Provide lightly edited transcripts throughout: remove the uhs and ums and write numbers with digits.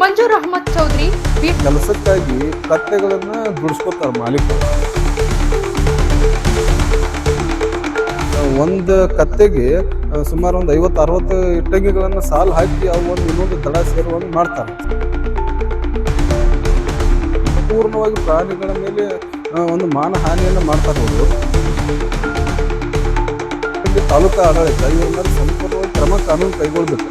ಮಂಜೂರ್ ಅಹಮದ್ ಚೌಧರಿ ಕೆಲಸಕ್ಕಾಗಿ ಕತ್ತೆಗಳನ್ನ ದುಡಿಸ್ಕೊತಾರೆ ಮಾಲೀಕರು. ಒಂದು ಕತ್ತೆಗೆ ಸುಮಾರು ಒಂದು 50-60 ಇಟ್ಟಂಗಿಗಳನ್ನ ಸಾಲು ಹಾಕಿ ಅವು ಒಂದು ಇನ್ನೊಂದು ದಡ ಸೇರುವಂಗೆ ಮಾಡ್ತಾರೆ. ಪೂರ್ಣವಾಗಿ ಪ್ರಾಣಿಗಳ ಮೇಲೆ ಒಂದು ಮಾನಹಾನಿಯನ್ನು ಮಾಡ್ತಾರೆ ಅವರು. ತಾಲೂಕಾ ಆಡಳಿತ ಇವ್ರ ಮೇಲೆ ಸಂಪೂರ್ಣವಾಗಿ ಕ್ರಮ ಕಾನೂನು ಕೈಗೊಳ್ಬೇಕು.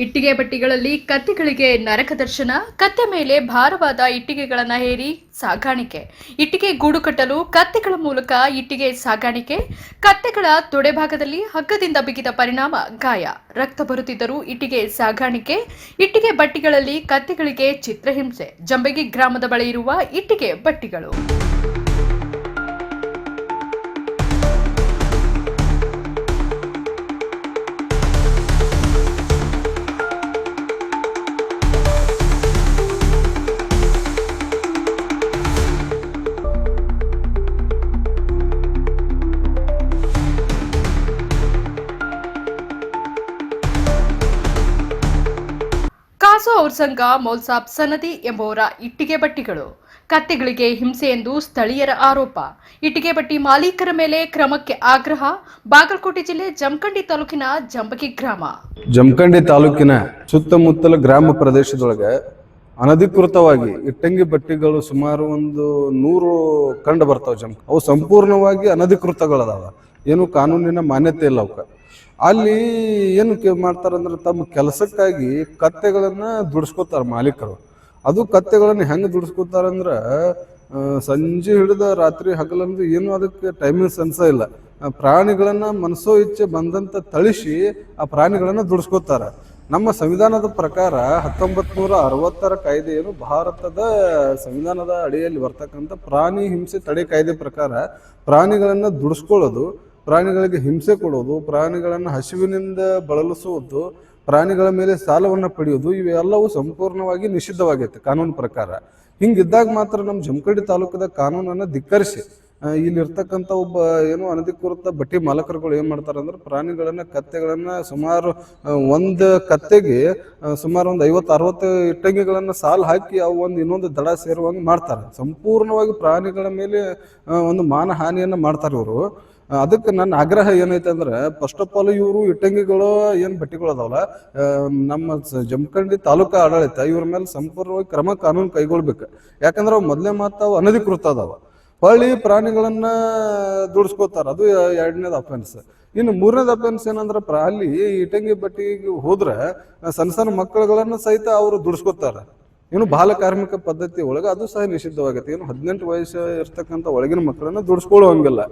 ಇಟ್ಟಿಗೆ ಬಟ್ಟಿಗಳಲ್ಲಿ ಕತ್ತೆಗಳಿಗೆ ನರಕ ದರ್ಶನ, ಕತ್ತೆ ಮೇಲೆ ಭಾರವಾದ ಇಟ್ಟಿಗೆಗಳನ್ನು ಹೇರಿ ಸಾಗಾಣಿಕೆ, ಇಟ್ಟಿಗೆ ಗೂಡು ಕಟ್ಟಲು ಕತ್ತೆಗಳ ಮೂಲಕ ಇಟ್ಟಿಗೆ ಸಾಗಾಣಿಕೆ, ಕತ್ತೆಗಳ ತೊಡೆ ಭಾಗದಲ್ಲಿ ಹಗ್ಗದಿಂದ ಬಿಗಿದ ಪರಿಣಾಮ ಗಾಯ, ರಕ್ತ ಬರುತ್ತಿದ್ದರೂ ಇಟ್ಟಿಗೆ ಸಾಗಾಣಿಕೆ, ಇಟ್ಟಿಗೆ ಬಟ್ಟಿಗಳಲ್ಲಿ ಕತ್ತೆಗಳಿಗೆ ಚಿತ್ರಹಿಂಸೆ, ಜಂಬಗಿ ಗ್ರಾಮದ ಬಳಿ ಇರುವ ಇಟ್ಟಿಗೆ ಬಟ್ಟಿಗಳು. ಕಾಸು ಅವ್ರ ಸಂಘ ಮೌಲ್ಸಾಬ್ ಸನದಿ ಎಂಬುವರ ಇಟ್ಟಿಗೆ ಬಟ್ಟಿಗಳು, ಕತ್ತೆಗಳಿಗೆ ಹಿಂಸೆ ಎಂದು ಸ್ಥಳೀಯರ ಆರೋಪ, ಇಟ್ಟಿಗೆ ಬಟ್ಟಿ ಮಾಲೀಕರ ಮೇಲೆ ಕ್ರಮಕ್ಕೆ ಆಗ್ರಹ. ಬಾಗಲಕೋಟೆ ಜಿಲ್ಲೆ ಜಮಖಂಡಿ ತಾಲೂಕಿನ ಜಂಬಗಿ ಗ್ರಾಮ. ಜಮಖಂಡಿ ತಾಲೂಕಿನ ಸುತ್ತಮುತ್ತಲ ಗ್ರಾಮ ಪ್ರದೇಶದೊಳಗೆ ಅನಧಿಕೃತವಾಗಿ ಇಟ್ಟಂಗಿ ಬಟ್ಟಿಗಳು ಸುಮಾರು ಒಂದು 100 ಕಂಡು ಬರ್ತಾವ. ಅವು ಸಂಪೂರ್ಣವಾಗಿ ಅನಧಿಕೃತಗಳದಾವ, ಏನು ಕಾನೂನಿನ ಮಾನ್ಯತೆ ಇಲ್ಲ ಅವಕ್ಕೆ. ಅಲ್ಲಿ ಏನು ಮಾಡ್ತಾರಂದ್ರೆ ತಮ್ಮ ಕೆಲಸಕ್ಕಾಗಿ ಕತ್ತೆಗಳನ್ನ ದುಡಿಸ್ಕೊತಾರ ಮಾಲೀಕರು. ಅದು ಕತ್ತೆಗಳನ್ನ ಹೆಂಗೆ ದುಡಿಸ್ಕೊತಾರಂದ್ರೆ ಸಂಜೆ ಹಿಡಿದ ರಾತ್ರಿ ಹಗಲಂದ್ರೆ ಏನು ಅದಕ್ಕೆ ಟೈಮಿಂಗ್ ಸೆನ್ಸ ಇಲ್ಲ. ಪ್ರಾಣಿಗಳನ್ನ ಮನಸೋ ಇಚ್ಛೆ ಬಂದಂತ ಥಳಿಸಿ ಆ ಪ್ರಾಣಿಗಳನ್ನ ದುಡಿಸ್ಕೊತಾರ. ನಮ್ಮ ಸಂವಿಧಾನದ ಪ್ರಕಾರ 1960 ಕಾಯ್ದೆ ಏನು ಭಾರತದ ಸಂವಿಧಾನದ ಅಡಿಯಲ್ಲಿ ಬರ್ತಕ್ಕಂಥ ಪ್ರಾಣಿ ಹಿಂಸೆ ತಡೆ ಕಾಯ್ದೆ ಪ್ರಕಾರ ಪ್ರಾಣಿಗಳನ್ನ ದುಡಿಸ್ಕೊಳ್ಳೋದು, ಪ್ರಾಣಿಗಳಿಗೆ ಹಿಂಸೆ ಕೊಡೋದು, ಪ್ರಾಣಿಗಳನ್ನು ಹಸಿವಿನಿಂದ ಬಳಲಿಸುವುದು, ಪ್ರಾಣಿಗಳ ಮೇಲೆ ಸಾಲವನ್ನು ಪಡೆಯೋದು ಇವೆಲ್ಲವೂ ಸಂಪೂರ್ಣವಾಗಿ ನಿಷಿದ್ಧವಾಗೈತೆ ಕಾನೂನು ಪ್ರಕಾರ. ಹಿಂಗಿದ್ದಾಗ ಮಾತ್ರ ನಮ್ಮ ಜಮಖಂಡಿ ತಾಲೂಕದ ಕಾನೂನನ್ನು ಧಿಕ್ಕರಿಸಿ ಇಲ್ಲಿರ್ತಕ್ಕಂಥ ಒಬ್ಬ ಏನು ಅನಧಿಕೃತ ಬಟ್ಟಿ ಮಾಲಕರುಗಳು ಏನು ಮಾಡ್ತಾರೆ ಅಂದ್ರೆ ಪ್ರಾಣಿಗಳನ್ನ ಕತ್ತೆಗಳನ್ನ ಸುಮಾರು ಒಂದು ಕತ್ತೆಗೆ ಸುಮಾರು ಒಂದು 50-60 ಇಟ್ಟಂಗಿಗಳನ್ನ ಸಾಲು ಹಾಕಿ ಅವು ಒಂದು ಇನ್ನೊಂದು ದಡ ಸೇರುವಂಗೆ ಮಾಡ್ತಾರೆ. ಸಂಪೂರ್ಣವಾಗಿ ಪ್ರಾಣಿಗಳ ಮೇಲೆ ಒಂದು ಮಾನಹಾನಿಯನ್ನು ಮಾಡ್ತಾರೆ ಇವರು. ಅದಕ್ಕೆ ನನ್ನ ಆಗ್ರಹ ಏನೈತೆ ಅಂದ್ರೆ ಫಸ್ಟ್ ಆಫ್ ಆಲ್ ಇವರು ಇಟ್ಟಂಗಿಗಳು ಏನು ಬಟ್ಟಿಗಳು ಅದಾವಲ್ಲ, ನಮ್ಮ ಜಮಖಂಡಿ ತಾಲೂಕಾ ಆಡಳಿತ ಇವ್ರ ಮೇಲೆ ಸಂಪೂರ್ಣವಾಗಿ ಕ್ರಮ ಕಾನೂನು ಕೈಗೊಳ್ಬೇಕು. ಯಾಕಂದ್ರೆ ಅವು ಮೊದಲೇ ಮಾತು ಅನಧಿಕೃತ ಅದಾವ, ಹೊಳ್ಳಿ ಪ್ರಾಣಿಗಳನ್ನ ದುಡಿಸ್ಕೋತಾರ. ಅದು 2ನೇದು ಅಫೆನ್ಸ್. ಇನ್ನು 3ನೇದು ಅಫೆನ್ಸ್ ಏನಂದ್ರೆ ಅಲ್ಲಿ ಇಟ್ಟಂಗಿ ಬಟ್ಟಿಗೆ ಹೋದ್ರೆ ಸಣ್ಣ ಮಕ್ಕಳುಗಳನ್ನ ಸಹಿತ ಅವರು ದುಡಿಸ್ಕೋತಾರ. ಇನ್ನು ಬಾಲ ಕಾರ್ಮಿಕ ಪದ್ಧತಿ ಒಳಗೆ ಅದು ಸಹ ನಿಷಿದ್ಧವಾಗತ್ತೆ. ಏನು 18 ವಯಸ್ಸು ಇರ್ತಕ್ಕಂಥ ಒಳಗಿನ ಮಕ್ಕಳನ್ನ ದುಡಿಸ್ಕೊಳ್ಳುವಂಗಿಲ್ಲ.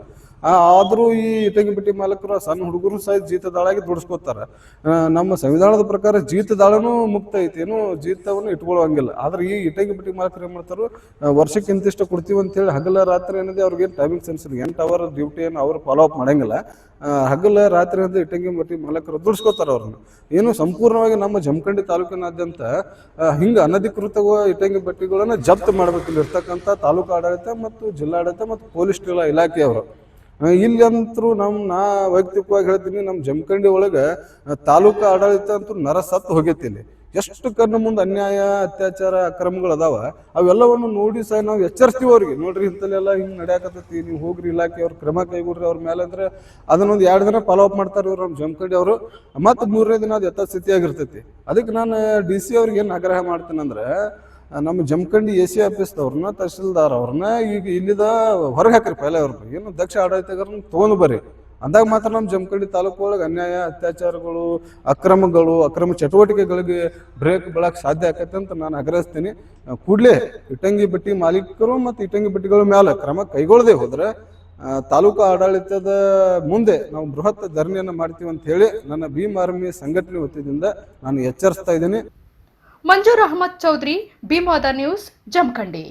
ಆದರೂ ಈ ಇಟ್ಟಂಗಿ ಬಟ್ಟಿ ಮಾಲಕರು ಸಣ್ಣ ಹುಡುಗರು ಸಹ ಜೀತದಾಳಾಗಿ ದುಡಿಸ್ಕೋತಾರ. ನಮ್ಮ ಸಂವಿಧಾನದ ಪ್ರಕಾರ ಜೀತದಾಳನೂ ಮುಕ್ತ ಐತಿ, ಏನು ಜೀತವನ್ನು ಇಟ್ಕೊಳ್ಳುವಂಗಿಲ್ಲ. ಆದ್ರೆ ಈ ಇಟ್ಟಂಗಿ ಬಟ್ಟಿ ಮಾಲಕರು ಏನು ಮಾಡ್ತಾರೋ ವರ್ಷಕ್ಕೆ ಇಂತಿಷ್ಟು ಕೊಡ್ತೀವಿ ಅಂತೇಳಿ ಹಗಲ ರಾತ್ರಿ ಏನಿದೆ ಅವ್ರಿಗೇನು ಟೈಮಿಂಗ್ ಸೆನ್ಸ್ ಇಲ್ಲ. 8 ಅವರ್ ಡ್ಯೂಟಿಯನ್ನು ಅವ್ರು ಫಾಲೋ ಅಪ್ ಮಾಡಂಗಿಲ್ಲ. ಹಗಲ ರಾತ್ರಿ ಅಂತ ಇಟ್ಟಂಗಿ ಬಟ್ಟಿ ಮಾಲಕರು ದುಡಿಸ್ಕೋತಾರ ಅವ್ರನ್ನ. ಏನು ಸಂಪೂರ್ಣವಾಗಿ ನಮ್ಮ ಜಮಖಂಡಿ ತಾಲೂಕಿನಾದ್ಯಂತ ಹಿಂಗೆ ಅನಧಿಕೃತ ಇಟ್ಟಂಗಿ ಬಟ್ಟಿಗಳನ್ನ ಜಪ್ತ್ ಮಾಡ್ಬೇಕು ಇಲ್ಲಿರ್ತಕ್ಕಂಥ ತಾಲೂಕು ಆಡಳಿತ ಮತ್ತು ಜಿಲ್ಲಾಡಳಿತ ಮತ್ತು ಪೊಲೀಸ್ ಇಲಾಖೆಯವರು. ಇಲ್ಲಂತರೂ ನಾ ವೈಯಕ್ತಿಕವಾಗಿ ಹೇಳ್ತೀನಿ, ನಮ್ಮ ಜಮಖಂಡಿ ಒಳಗೆ ತಾಲೂಕು ಆಡಳಿತ ಅಂತೂ ನರಸತ್ತು ಹೋಗೈತಿ. ಇಲ್ಲಿ ಎಷ್ಟು ಕಣ್ಣು ಮುಂದೆ ಅನ್ಯಾಯ, ಅತ್ಯಾಚಾರ, ಅಕ್ರಮಗಳು ಅದಾವ. ಅವೆಲ್ಲವನ್ನು ನೋಡಿ ಸಹ ನಾವು ಎಚ್ಚರಿಸ್ತೀವಿ ಅವ್ರಿಗೆ. ನೋಡ್ರಿ ಇಂಥಲ್ಲೆಲ್ಲ ಹಿಂಗೆ ನಡೆಯಾಕತ್ತೈತಿ, ನೀವು ಹೋಗ್ರಿ ಇಲಾಖೆಯವ್ರು ಕ್ರಮ ಕೈಗೊಳ್ರಿ ಅವ್ರ ಮೇಲೆ ಅಂದ್ರೆ ಅದನ್ನೊಂದು 2 ದಿನ ಫಾಲೋ ಅಪ್ ಮಾಡ್ತಾರೆ ಇವ್ರು ನಮ್ಮ ಜಮಖಂಡಿ ಅವರು. ಮತ್ತು 3ನೇ ದಿನ ಅದು ಯಥಾಸ್ಥಿತಿಯಾಗಿರ್ತೈತಿ. ಅದಕ್ಕೆ ನಾನು DC ಅವ್ರಿಗೆ ಏನು ಆಗ್ರಹ ಮಾಡ್ತೀನಂದ್ರೆ ನಮ್ಮ ಜಮಖಂಡಿ AC ಆಫೀಸ್ದವ್ರನ್ನ, ತಹಶೀಲ್ದಾರ್ ಅವ್ರನ್ನ ಈಗ ಇಲ್ಲಿದ ಹೊರಗೆ ಹಾಕ್ರಿ. ಪೈಲೆ ಅವ್ರಿಗೆ ಏನು ದಕ್ಷ ಆಡಳಿತಗಾರನ್ನ ತೊಗೊಂಡು ಬರ್ರಿ. ಅಂದಾಗ ಮಾತ್ರ ನಮ್ಮ ಜಮಖಂಡಿ ತಾಲೂಕು ಒಳಗೆ ಅನ್ಯಾಯ, ಅತ್ಯಾಚಾರಗಳು, ಅಕ್ರಮ ಚಟುವಟಿಕೆಗಳಿಗೆ ಬ್ರೇಕ್ ಬೀಳಕ್ಕೆ ಸಾಧ್ಯ ಆಕೈತೆ ಅಂತ ನಾನು ಆಗ್ರಹಿಸ್ತೀನಿ. ಕೂಡಲೇ ಇಟ್ಟಂಗಿ ಬಟ್ಟಿ ಮಾಲೀಕರು ಮತ್ತು ಇಟ್ಟಂಗಿ ಬಟ್ಟಿಗಳ ಮೇಲೆ ಕ್ರಮ ಕೈಗೊಳ್ಳದೆ ಹೋದ್ರೆ ತಾಲೂಕು ಆಡಳಿತದ ಮುಂದೆ ನಾವು ಬೃಹತ್ ಧರಣಿಯನ್ನು ಮಾಡ್ತೀವಿ ಅಂತ ಹೇಳಿ ನನ್ನ ಭೀಮ್ ಆರ್ಮಿ ಸಂಘಟನೆ ವತಿಯಿಂದ ನಾನು ಎಚ್ಚರಿಸ್ತಾ ಇದ್ದೀನಿ. ಮಂಜೂರ್ ಅಹಮದ್ ಚೌಧರಿ, ಭೀಮ್ ನ್ಯೂಸ್, ಜಮಖಂಡಿ.